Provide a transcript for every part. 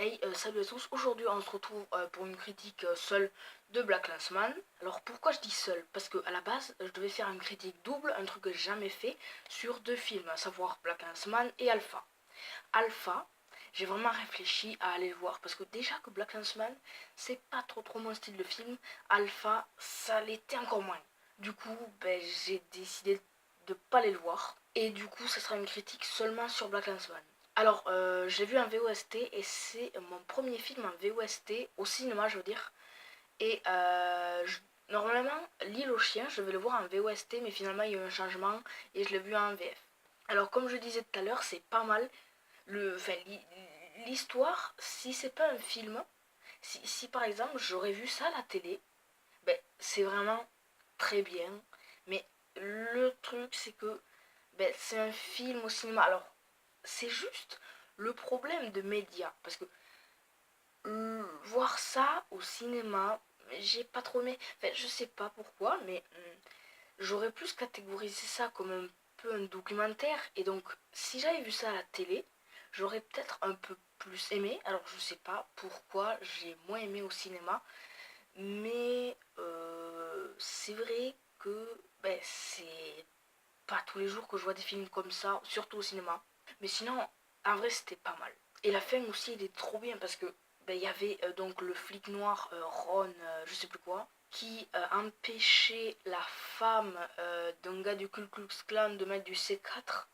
Hey, salut à tous. Aujourd'hui, on se retrouve pour une critique seule de BlacKkKlansman. Alors, pourquoi je dis seul? Parce que à la base, je devais faire une critique double, un truc que j'ai jamais fait, sur deux films, à savoir BlacKkKlansman et Alpha. Alpha, j'ai vraiment réfléchi à aller le voir parce que déjà que BlacKkKlansman, c'est pas trop mon style de film. Alpha, ça l'était encore moins. Du coup, j'ai décidé de pas aller le voir. Et du coup, ça sera une critique seulement sur BlacKkKlansman. Alors, j'ai vu un VOST et c'est mon premier film en VOST au cinéma, je veux dire. Et normalement, L'île aux chiens, je vais le voir en VOST, mais finalement, il y a eu un changement et je l'ai vu en VF. Alors, comme je disais tout à l'heure, c'est pas mal. L'histoire, si c'est pas un film, si par exemple j'aurais vu ça à la télé, c'est vraiment très bien. Mais le truc, c'est que c'est un film au cinéma. Alors, c'est juste le problème de médias. Parce que voir ça au cinéma, j'ai pas trop aimé. Enfin, je sais pas pourquoi, mais j'aurais plus catégorisé ça comme un peu un documentaire. Et donc, si j'avais vu ça à la télé, j'aurais peut-être un peu plus aimé. Alors, je sais pas pourquoi j'ai moins aimé au cinéma. Mais c'est vrai que c'est pas tous les jours que je vois des films comme ça, surtout au cinéma. Mais sinon, en vrai, c'était pas mal. Et la fin aussi, il est trop bien parce que il y avait donc le flic noir Ron, je sais plus quoi, qui empêchait la femme d'un gars du Ku Klux Klan de mettre du C4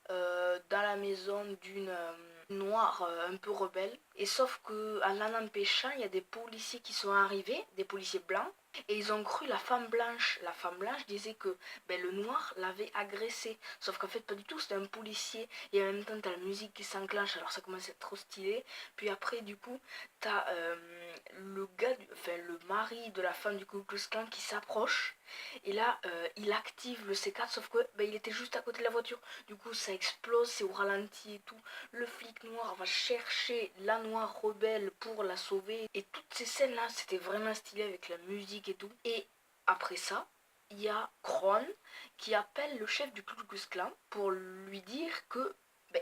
dans la maison d'une noire un peu rebelle. Et sauf que en l'en empêchant, il y a des policiers qui sont arrivés, des policiers blancs, et ils ont cru la femme blanche. La femme blanche disait que le noir l'avait agressée. Sauf qu'en fait, pas du tout, c'était un policier. Et en même temps, t'as la musique qui s'enclenche, alors ça commence à être trop stylé. Puis après, du coup, t'as le gars, le mari de la femme du Ku Klux Klan qui s'approche. Et là, il active le C4, sauf que il était juste à côté de la voiture. Du coup, ça explose, c'est au ralenti et tout. Le flic noir va chercher la noire rebelle pour la sauver. Et toutes ces scènes-là, c'était vraiment stylé avec la musique et tout. Et après ça, il y a Kron qui appelle le chef du Ku Klux Klan pour lui dire que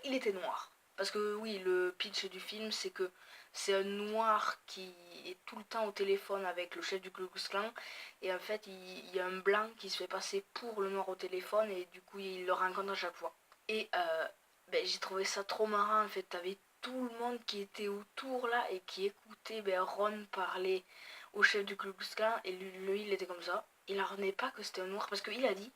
il était noir. Parce que oui, le pitch du film, c'est que c'est un noir qui est tout le temps au téléphone avec le chef du Ku Klux Klan. Et en fait, il y a un blanc qui se fait passer pour le noir au téléphone et du coup, il le rencontre à chaque fois. Et j'ai trouvé ça trop marrant. En fait, t'avais tout le monde qui était autour là et qui écoutait Ron parler au chef du Ku Klux Klan. Et lui, il était comme ça. Il en revenait pas que c'était un noir parce qu'il a dit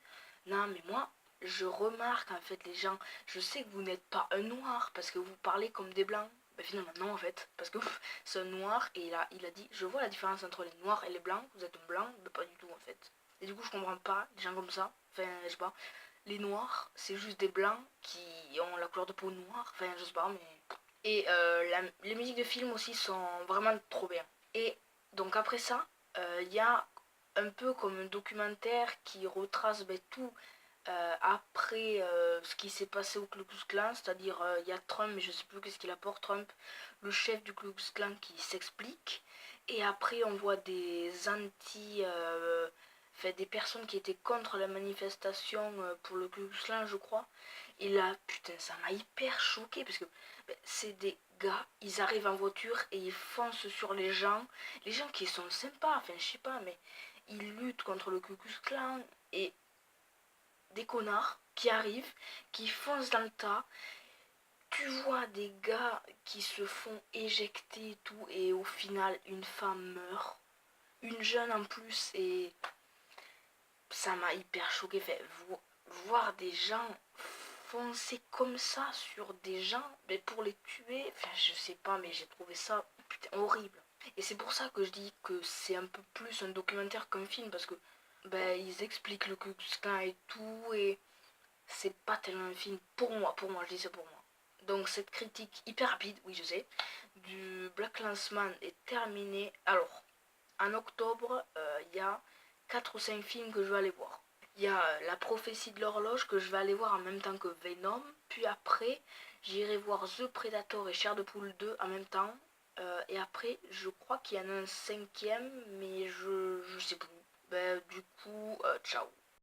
non, mais moi, je remarque en fait les gens. Je sais que vous n'êtes pas un noir parce que vous parlez comme des blancs. Finalement, non en fait. Parce que c'est un noir et il a dit je vois la différence entre les noirs et les blancs. Vous êtes un blanc, mais pas du tout en fait. Et du coup, je comprends pas des gens comme ça. Enfin, je sais pas. Les noirs, c'est juste des blancs qui ont la couleur de peau noire. Enfin, je sais pas, mais. Et les musiques de film aussi sont vraiment trop bien. Et donc après ça, il y a un peu comme un documentaire qui retrace tout après ce qui s'est passé au Ku Klux Klan, c'est-à-dire il y a Trump, mais je sais plus qu'est-ce qu'il apporte Trump, le chef du Ku Klux Klan qui s'explique, et après on voit des des personnes qui étaient contre la manifestation pour le Ku Klux Klan, je crois, et là, putain, ça m'a hyper choqué parce que c'est des gars, ils arrivent en voiture et ils foncent sur les gens qui sont sympas, enfin je sais pas, mais ils luttent contre le Ku Klux Klan et des connards qui arrivent, qui foncent dans le tas. Tu vois des gars qui se font éjecter et tout, et au final, une femme meurt. Une jeune en plus, et ça m'a hyper choqué. Voir des gens foncer comme ça sur des gens, pour les tuer, enfin, je sais pas, mais j'ai trouvé ça putain, horrible. Et c'est pour ça que je dis que c'est un peu plus un documentaire qu'un film, parce que ils expliquent le Ku Klux Klan et tout, et c'est pas tellement un film pour moi, je dis ça pour moi. Donc cette critique hyper rapide, oui je sais, du BlacKkKlansman est terminée. Alors, en octobre, il y a 4 ou 5 films que je vais aller voir. Il y a La prophétie de l'horloge que je vais aller voir en même temps que Venom. Puis après, j'irai voir The Predator et Chair de Poule 2 en même temps. Et après, je crois qu'il y en a un cinquième, mais je sais plus. Du coup, ciao.